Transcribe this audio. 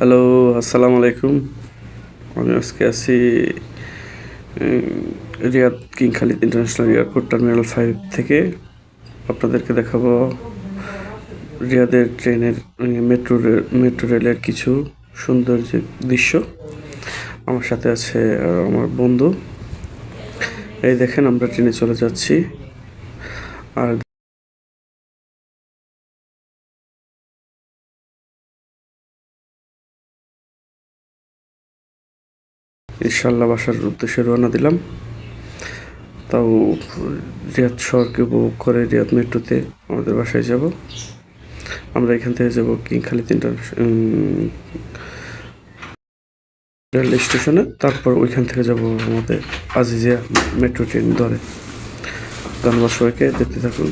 Hello, আসসালামু আলাইকুম। আমি আজকে আছি Riyadh King Khalid International Airport terminal 5 থেকে। আপনাদেরকে দেখাবো রিয়াদের ট্রেনের মেট্রো রেলের কিছু সুন্দর যে দৃশ্য। আমার সাথে আছে আমার বন্ধু। এই দেখেন আমরা ট্রেনে চলে যাচ্ছি। আর ইনশাল্লাহ বাসার উদ্দেশ্যে রওনা দিলাম। তাও রিয়াদ শহরকে উপভোগ করে রিয়াদ মেট্রোতে আমাদের বাসায় যাব। আমরা এখান থেকে যাব কিং খালিদ রেল স্টেশনে, তারপর ওইখান থেকে যাব আমাদের আজিজিয়া মেট্রো ট্রেন ধরে। ধন্যবাদ সবাইকে, দেখতে থাকুন।